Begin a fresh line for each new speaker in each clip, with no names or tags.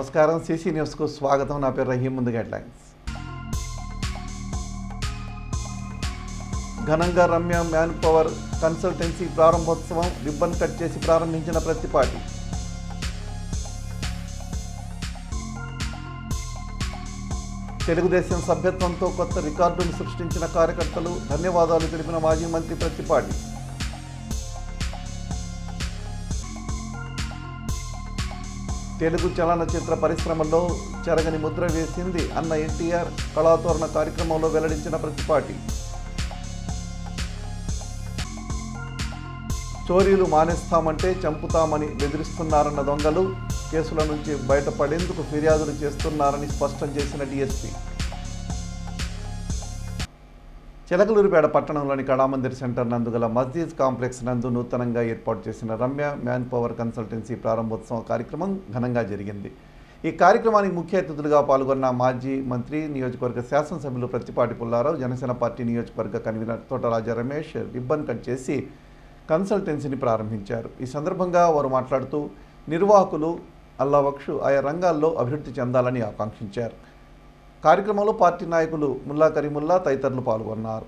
నమస్కారం సిసి న్యూస్కు స్వాగతం. నా పేరు రహీం. ముందుగా హెడ్లైన్స్. ఘనంగా రమ్య మ్యాన్ పవర్ కన్సల్టెన్సీ ప్రారంభోత్సవం రిబ్బన్ కట్ చేసి ప్రారంభించిన ప్రతిపాటి. తెలుగుదేశం సభ్యత్వంతో కొత్త రికార్డును సృష్టించిన కార్యకర్తలు ధన్యవాదాలు తెలిపిన మాజీ మంత్రి ప్రతిపాటి. తెలుగు చలనచిత్ర పరిశ్రమలో చెరగని ముద్ర వేసింది అన్న ఎన్టీఆర్ కళాతోరణ కార్యక్రమంలో వెల్లడించిన ప్రతిపాటి. చోరీలు మానేస్తామంటే చంపుతామని బెదిరిస్తున్నారన్న దొంగలు కేసుల నుంచి బయటపడేందుకు ఫిర్యాదులు చేస్తున్నారని స్పష్టం చేసిన డీఎస్పీ. చిలకలూరిపేట పట్టణంలోని కళామందిర్ సెంటర్ నందు గల మస్జిద్ కాంప్లెక్స్ నందు నూతనంగా ఏర్పాటు చేసిన రమ్య మ్యాన్ పవర్ కన్సల్టెన్సీ ప్రారంభోత్సవ కార్యక్రమం ఘనంగా జరిగింది. ఈ కార్యక్రమానికి ముఖ్య అతిథులుగా పాల్గొన్న మాజీ మంత్రి, నియోజకవర్గ శాసనసభ్యులు ప్రత్తిపాటి పుల్లారావు, జనసేన పార్టీ నియోజకవర్గ కన్వీనర్ తోట రాజా రమేష్ రిబ్బన్ కట్ చేసి కన్సల్టెన్సీని ప్రారంభించారు. ఈ సందర్భంగా వారు మాట్లాడుతూ నిర్వాహకులు అల్లావక్షు ఆయా రంగాల్లో అభివృద్ధి చెందాలని ఆకాంక్షించారు. కార్యక్రమంలో పార్టీ నాయకులు ముల్లా కరీముల్లా తదితరులు పాల్గొన్నారు.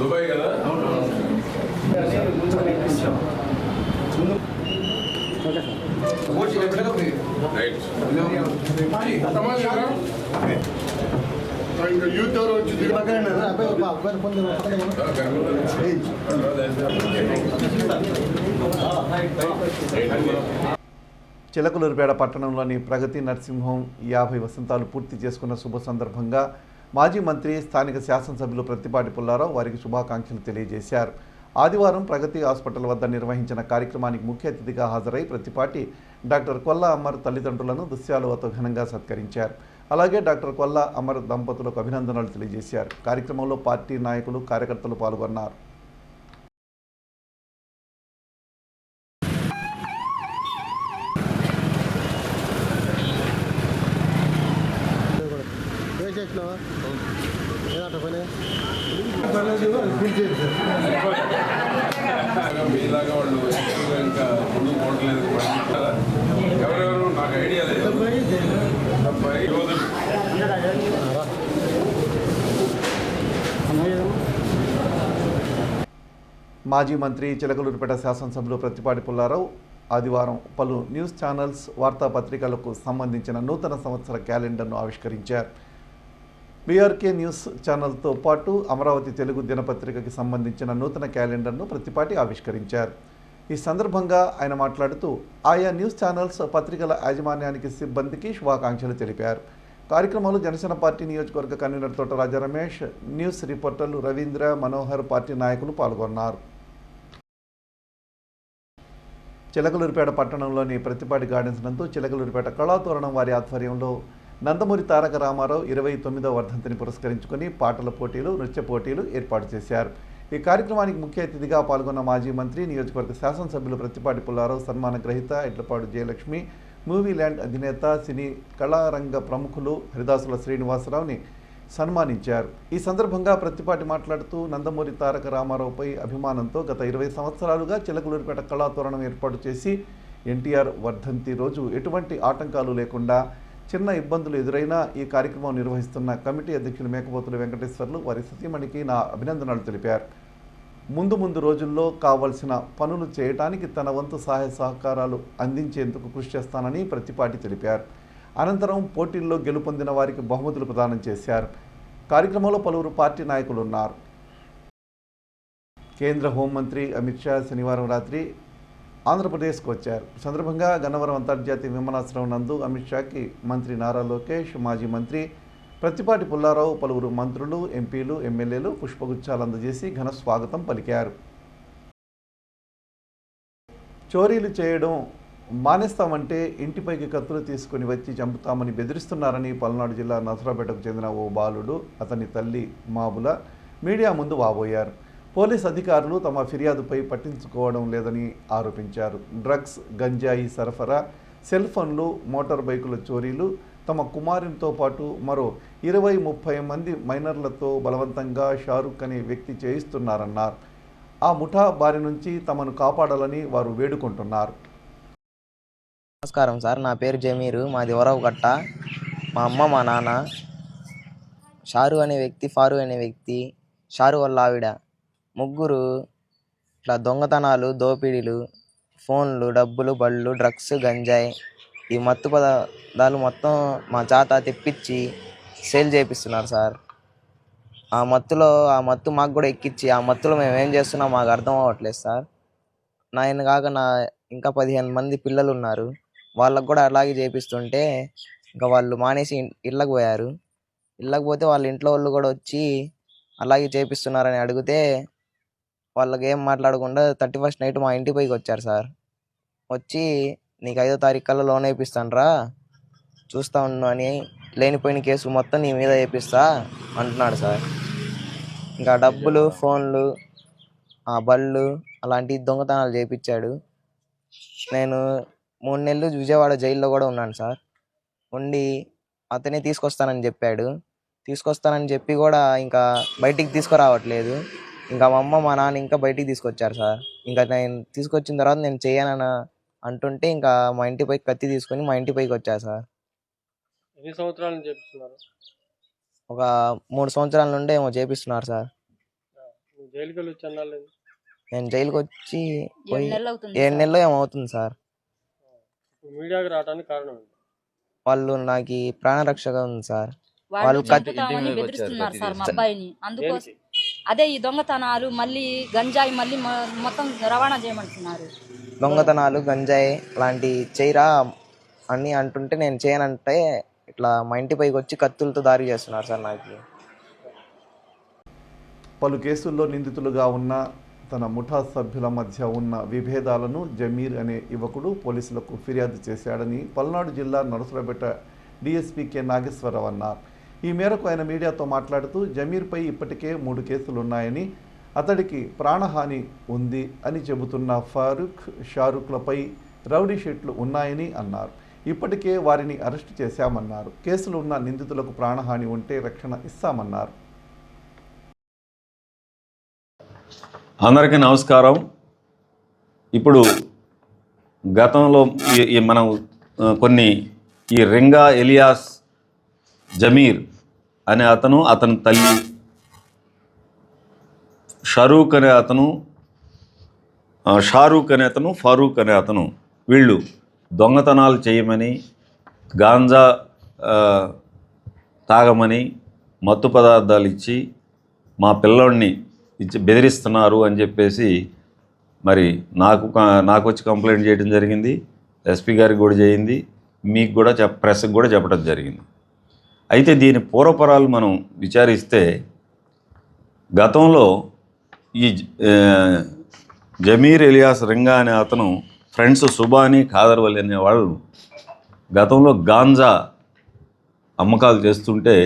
దుబాయ్ కదా యూత్ ఎవరు వచ్చి
చిలకలూరిపేట పట్టణంలోని ప్రగతి నర్సింహోం 50 వసంతాలు పూర్తి చేసుకున్న శుభ సందర్భంగా మాజీ మంత్రి, స్థానిక శాసనసభ్యులు ప్రత్తిపాటి పుల్లారావు వారికి శుభాకాంక్షలు తెలియజేశారు. ఆదివారం ప్రగతి హాస్పిటల్ వద్ద నిర్వహించిన కార్యక్రమానికి ముఖ్య అతిథిగా హాజరై ప్రత్తిపాటి డాక్టర్ కొల్లా అమర్ తల్లిదండ్రులను దుశ్శాలువతో ఘనంగా సత్కరించారు. అలాగే డాక్టర్ కొల్లా అమర్ దంపతులకు అభినందనలు తెలియజేశారు. కార్యక్రమంలో పార్టీ నాయకులు, కార్యకర్తలు పాల్గొన్నారు.
మీలాగా వాళ్ళు ఇంకా ముందుకు పోవట్లేదు. ఎవరెవరు నాకు ఐడియా లేదు.
మాజీ మంత్రి, చిలకలూరిపేట శాసనసభ్యులు ప్రత్తిపాటి పుల్లారావు ఆదివారం పలు న్యూస్ ఛానల్స్, వార్తాపత్రికలకు సంబంధించిన నూతన సంవత్సర క్యాలెండర్ను ఆవిష్కరించారు. బీఆర్కే న్యూస్ ఛానల్తో పాటు అమరావతి తెలుగు దినపత్రికకి సంబంధించిన నూతన క్యాలెండర్ను ప్రత్తిపాటి ఆవిష్కరించారు. ఈ సందర్భంగా ఆయన మాట్లాడుతూ ఆయా న్యూస్ ఛానల్స్, పత్రికల యాజమాన్యానికి, సిబ్బందికి శుభాకాంక్షలు తెలిపారు. కార్యక్రమంలో జనసేన పార్టీ నియోజకవర్గ కన్వీనర్ తోట రాజా రమేష్, న్యూస్ రిపోర్టర్లు రవీంద్ర, మనోహర్, పార్టీ నాయకులు పాల్గొన్నారు. చిలకలూరిపేట పట్టణంలోని ప్రత్తిపాటి గార్డెన్స్ నందు చిలకలూరిపేట కళాతోరణం వారి ఆధ్వర్యంలో నందమూరి తారక రామారావు 29వ వర్ధంతిని పురస్కరించుకుని పాటల పోటీలు, నృత్య పోటీలు ఏర్పాటు చేశారు. ఈ కార్యక్రమానికి ముఖ్య అతిథిగా పాల్గొన్న మాజీ మంత్రి, నియోజకవర్గ శాసనసభ్యులు ప్రత్తిపాటి పుల్లారావు సన్మాన గ్రహీత ఎడ్లపాడు జయలక్ష్మి, మూవీ ల్యాండ్ అధినేత, సినీ కళారంగ ప్రముఖులు హరిదాసుల శ్రీనివాసరావుని సన్మానించారు. ఈ సందర్భంగా ప్రత్తిపాటి మాట్లాడుతూ నందమూరి తారక రామారావుపై అభిమానంతో గత 20 సంవత్సరాలుగా చిలకలూరిపేట కళాతోరణం ఏర్పాటు చేసి ఎన్టీఆర్ వర్ధంతి రోజు ఎటువంటి ఆటంకాలు లేకుండా, చిన్న ఇబ్బందులు ఎదురైనా ఈ కార్యక్రమం నిర్వహిస్తున్న కమిటీ అధ్యక్షులు మేకపోతుల వెంకటేశ్వర్లు వారి సతీమణికి నా అభినందనలు తెలిపారు. ముందు రోజుల్లో కావలసిన పనులు చేయడానికి తన వంతు సహాయ సహకారాలు అందించేందుకు కృషి చేస్తానని ప్రత్తిపాటి తెలిపారు. అనంతరం పోటీల్లో గెలుపొందిన వారికి బహుమతులు ప్రదానం చేశారు. కార్యక్రమంలో పలువురు పార్టీ నాయకులు ఉన్నారు. కేంద్ర హోంమంత్రి అమిత్ షా శనివారం రాత్రి ఆంధ్రప్రదేశ్కు వచ్చారు. ఈ సందర్భంగా గన్నవరం అంతర్జాతీయ విమానాశ్రయం నందు అమిత్ షాకి మంత్రి నారా లోకేష్, మాజీ మంత్రి ప్రత్తిపాటి పుల్లారావు, పలువురు మంత్రులు, ఎంపీలు, ఎమ్మెల్యేలు పుష్పగుచ్చాలు అందజేసి ఘన స్వాగతం పలికారు. చోరీలు చేయడం మానేస్తామంటే ఇంటిపైకి కత్తులు తీసుకుని వచ్చి చంపుతామని బెదిరిస్తున్నారని పల్నాడు జిల్లా నసరాపేటకు చెందిన ఓ బాలుడు, అతని తల్లి మాబుల మీడియా ముందు వాబోయారు. పోలీస్ అధికారులు తమ ఫిర్యాదుపై పట్టించుకోవడం లేదని ఆరోపించారు. డ్రగ్స్, గంజాయి సరఫరా, సెల్ ఫోన్లు, మోటార్ బైకుల చోరీలు తమ కుమారునితో పాటు మరో 20-30 మంది మైనర్లతో బలవంతంగా షారుఖ్ అనే వ్యక్తి చేయిస్తున్నారన్నారు. ఆ ముఠా బారి నుంచి తమను కాపాడాలని వారు వేడుకుంటున్నారు.
నమస్కారం సార్, నా పేరు జమీరు, మాది వరవగట్ట. మా అమ్మ, మా నాన్న. షారు అనే వ్యక్తి, ఫారు అనే వ్యక్తి, షారు వాళ్ళ ఆవిడ, ముగ్గురు ఇట్లా దొంగతనాలు, దోపిడీలు, ఫోన్లు, డబ్బులు, బళ్ళు, డ్రగ్స్, గంజాయి, ఈ మత్తు పదార్థాలు మొత్తం మా తాత తెప్పించి సేల్ చేపిస్తున్నారు సార్. ఆ మత్తు మాకు కూడా ఎక్కించి ఆ మత్తులో మేము ఏం చేస్తున్నాం మాకు అర్థం అవ్వట్లేదు సార్. నాయన కాక ఇంకా 15 మంది పిల్లలు ఉన్నారు. వాళ్ళకు కూడా అలాగే చేపిస్తుంటే ఇంకా వాళ్ళు మానేసి ఇళ్ళకి పోయారు. ఇళ్ళకి పోతే వాళ్ళ ఇంట్లో వాళ్ళు కూడా వచ్చి అలాగే చేపిస్తున్నారని అడిగితే వాళ్ళకి ఏం మాట్లాడకుండా 31st నైట్ మా ఇంటి పైకి వచ్చారు సార్. వచ్చి నీకు 5వ తారీఖు కల్లా లోన్ వేపిస్తాను రా, చూస్తా ఉన్నాను అని, లేనిపోయిన కేసు మొత్తం నీ మీద వేపిస్తా అంటున్నాడు సార్. ఇంకా డబ్బులు, ఫోన్లు, బళ్ళు అలాంటి దొంగతనాలు చేపించాడు. నేను 3 నెలలు విజయవాడ జైల్లో కూడా ఉన్నాను సార్. ఉండి అతనే తీసుకొస్తానని చెప్పి కూడా ఇంకా బయటికి తీసుకురావట్లేదు. ఇంకా మా అమ్మ, మా నాన్న ఇంకా బయటికి తీసుకొచ్చారు సార్. ఇంకా నేను తీసుకొచ్చిన తర్వాత నేను చేయనని అంటుంటే ఇంకా మా ఇంటిపై కత్తి తీసుకొని మా ఇంటి పైకి వచ్చా సార్.
ఎన్ని సంవత్సరాల నుంచి చేపిస్తున్నారు?
ఒక 3 సంవత్సరాల నుండి ఏమో చేపిస్తున్నారు సార్.
నువ్వు జైలుకి వెళ్ళి వచ్చి అన్నాళ్ళు?
నేను జైలుకి వచ్చి 7 నెలలు ఏమో అవుతుంది సార్.
మీడియాకి రావడానికి కారణం ఏంటి?
వాళ్ళు నాకు ప్రాణరక్షగా ఉంది సార్.
వాళ్ళు చంపుతామని బెదిరిస్తున్నారు సార్ మా అబ్బాయిని. అందుకోసం అదే ఈ దొంగతనాలు, మళ్ళీ గంజాయి మళ్ళీ మొత్తం రవాణా చేయమంటున్నారు.
దొంగతనాలు, గంజాయి లాంటి చేయరా అని అంటుంటే నేను చేయనంటే ఇట్లా మా ఇంటి పైకి వచ్చి కత్తులతో దాడి చేస్తున్నారు సార్. నాకు
పలు కేసుల్లో నిందితులుగా ఉన్న తన ముఠా సభ్యుల మధ్య ఉన్న విభేదాలను జమీర్ అనే యువకుడు పోలీసులకు ఫిర్యాదు చేశాడని పల్నాడు జిల్లా నరసరావుపేట డీఎస్పీ కె నాగేశ్వరరావు అన్నారు. ఈ మేరకు ఆయన మీడియాతో మాట్లాడుతూ జమీర్పై ఇప్పటికే 3 కేసులున్నాయని, అతడికి ప్రాణహాని ఉంది అని చెబుతున్న ఫారూక్, షారుఖ్లపై రౌడీ షీట్లు ఉన్నాయని అన్నారు. ఇప్పటికే వారిని అరెస్టు చేశామన్నారు. కేసులు ఉన్న నిందితులకు ప్రాణహాని ఉంటే రక్షణ ఇస్తామన్నారు.
అందరికీ నమస్కారం. ఇప్పుడు గతంలో మనం కొన్ని ఈ రింగా ఎలియాస్ జమీర్ అనే అతని తల్లి, షారూక్ అనే అతను, ఫారూక్ అనే అతను, వీళ్ళు దొంగతనాలు చేయమని, గాంజా తాగమని, మత్తు పదార్థాలు ఇచ్చి మా పిల్లోడిని బెదిరిస్తున్నారు అని చెప్పేసి మరి నాకు వచ్చి కంప్లైంట్ చేయడం జరిగింది. ఎస్పీ గారికి కూడా చేయింది, మీకు కూడా ప్రెస్కి కూడా చెప్పడం జరిగింది. అయితే దీని పూర్వపరాలు మనం విచారిస్తే గతంలో ఈ జమీర్ ఎలియాస్ రింగా అనే అతను ఫ్రెండ్స్ సుబాని, ఖాదర్వలి అనే వాళ్ళు గతంలో గాంజా అమ్మకాలు చేస్తుంటే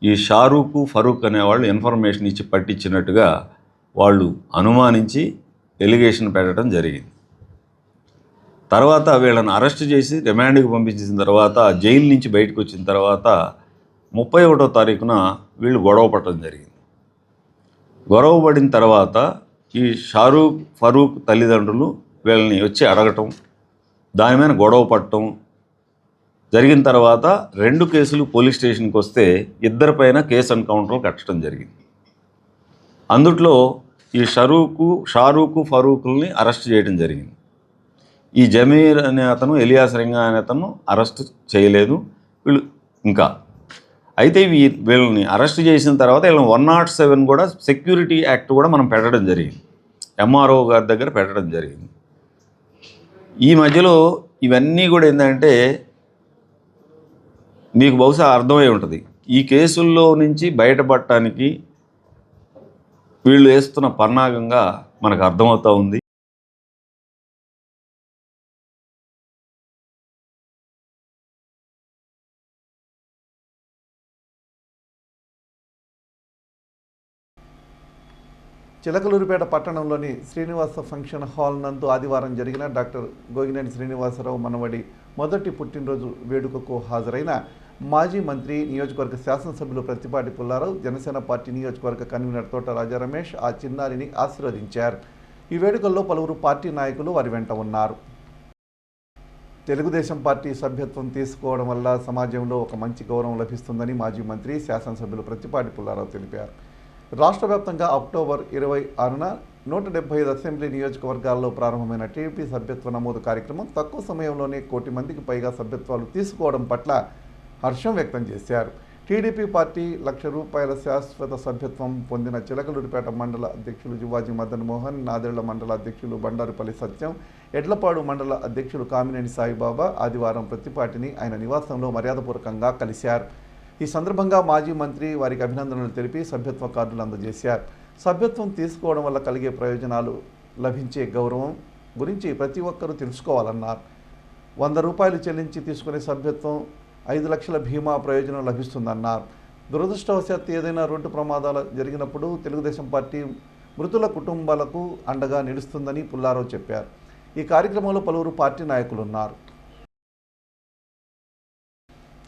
ఈ షారూక్, ఫరూక్ అనేవాళ్ళు ఇన్ఫర్మేషన్ ఇచ్చి పట్టించినట్టుగా వాళ్ళు అనుమానించి ఎలిగేషన్ పెట్టడం జరిగింది. తర్వాత వీళ్ళని అరెస్ట్ చేసి రిమాండ్కి పంపించిన తర్వాత జైలు నుంచి బయటకు వచ్చిన తర్వాత 31వ తారీఖున వీళ్ళు గొడవ పడటం జరిగింది. గొడవ పడిన తర్వాత ఈ షారూక్, ఫరూక్ తల్లిదండ్రులు వీళ్ళని వచ్చి అడగటం, దాని మీద గొడవ పడటం జరిగిన తర్వాత 2 కేసులు పోలీస్ స్టేషన్కి వస్తే ఇద్దరిపైన కేసు ఎన్కౌంటర్లు కట్టడం జరిగింది. అందుట్లో ఈ షారూక్, ఫరూక్ని అరెస్ట్ చేయడం జరిగింది. ఈ జమీర్ అనే అతను, ఎలియాస్ రింగా అనే అతను అరెస్ట్ చేయలేదు వీళ్ళు ఇంకా. అయితే వీళ్ళని అరెస్ట్ చేసిన తర్వాత వీళ్ళని 107 కూడా సెక్యూరిటీ యాక్ట్ కూడా మనం పెట్టడం జరిగింది, ఎంఆర్ఓ గారి దగ్గర పెట్టడం జరిగింది. ఈ మధ్యలో ఇవన్నీ కూడా ఏంటంటే మీకు బహుశా అర్థమై ఉంటుంది, ఈ కేసుల్లో నుంచి బయటపడటానికి వీళ్ళు వేస్తున్న పన్నాగంగా మనకు అర్థమవుతూ ఉంది.
చిలకలూరిపేట పట్టణంలోని శ్రీనివాస ఫంక్షన్ హాల్ నందు ఆదివారం జరిగిన డాక్టర్ గోగినేని శ్రీనివాసరావు మనవడి మొదటి పుట్టినరోజు వేడుకకు హాజరైన మాజీ మంత్రి నియోజకవర్గ శాసనసభ్యులు ప్రత్తిపాటి పుల్లారావు, జనసేన పార్టీ నియోజకవర్గ కన్వీనర్ తోట రాజా రమేష్ ఆ చిన్నారిని ఆశీర్వదించారు. ఈ వేడుకల్లో పలువురు పార్టీ నాయకులు వారి వెంట ఉన్నారు. తెలుగుదేశం పార్టీ సభ్యత్వం తీసుకోవడం వల్ల సమాజంలో ఒక మంచి గౌరవం లభిస్తుందని మాజీ మంత్రి శాసనసభ్యులు ప్రత్తిపాటి పుల్లారావు తెలిపారు. రాష్ట్ర వ్యాప్తంగా అక్టోబర్ 26న 175 అసెంబ్లీ నియోజకవర్గాల్లో ప్రారంభమైన టీడీపీ సభ్యత్వ నమోదు కార్యక్రమం తక్కువ సమయంలోనే 1 కోటి మందికి పైగా సభ్యత్వాలు తీసుకోవడం పట్ల హర్షం వ్యక్తం చేశారు. టీడీపీ పార్టీ ₹1,00,000 శాశ్వత సభ్యత్వం పొందిన చిలకలూరిపేట మండల అధ్యక్షులు జువాజీ మదన్ మోహన్, నాదెళ్ల మండల అధ్యక్షులు బండారుపల్లి సత్యం, ఎడ్లపాడు మండల అధ్యక్షులు కామినేని సాయిబాబా ఆదివారం ప్రత్తిపాటిని ఆయన నివాసంలో మర్యాదపూర్వకంగా కలిశారు. ఈ సందర్భంగా మాజీ మంత్రి వారికి అభినందనలు తెలిపి సభ్యత్వ కార్డులు అందజేశారు. సభ్యత్వం తీసుకోవడం వల్ల కలిగే ప్రయోజనాలు, లభించే గౌరవం గురించి ప్రతి ఒక్కరూ తెలుసుకోవాలన్నారు. ₹100 చెల్లించి తీసుకునే సభ్యత్వం 5 లక్షల బీమా ప్రయోజనం లభిస్తుందన్నారు. దురదృష్టవశాత్తు ఏదైనా రోడ్డు ప్రమాదాలు జరిగినప్పుడు తెలుగుదేశం పార్టీ మృతుల కుటుంబాలకు అండగా నిలుస్తుందని పుల్లారావు చెప్పారు. ఈ కార్యక్రమంలో పలువురు పార్టీ నాయకులు ఉన్నారు.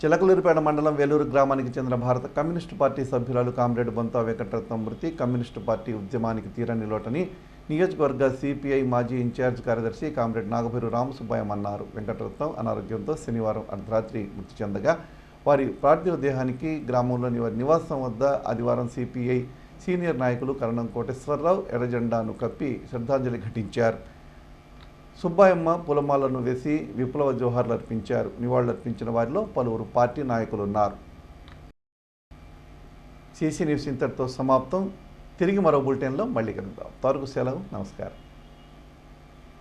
చిలకలూరిపేట మండలం వేలూరు గ్రామానికి చెందిన భారత కమ్యూనిస్టు పార్టీ సభ్యురాలు కామ్రేడ్ బొంతా వెంకటరత్నం మృతి కమ్యూనిస్టు పార్టీ ఉద్యమానికి తీరని లోటని నియోజకవర్గ సిపిఐ మాజీ ఇన్ఛార్జ్ కార్యదర్శి కామ్రేడ్ నాగభైరు రామసుబ్బయ్య అన్నారు. వెంకటరత్నం అనారోగ్యంతో శనివారం అర్ధరాత్రి మృతి చెందగా వారి పార్థివ దేహానికి గ్రామంలోని వారి నివాసం వద్ద ఆదివారం సిపిఐ సీనియర్ నాయకులు కరణం కోటేశ్వరరావు ఎర్రజెండాను కప్పి శ్రద్ధాంజలి ఘటించారు. సుబ్బాయమ్మ పూలమాలను వేసి విప్లవ జోహార్లు అర్పించారు. నివాళులర్పించిన వారిలో పలువురు పార్టీ నాయకులు ఉన్నారు. సిసి న్యూస్ ఇంతటితో సమాప్తం. తిరిగి మరో బులెటిన్లో మళ్ళీ కలుద్దాం. తారుకు సెలవు. నమస్కారం.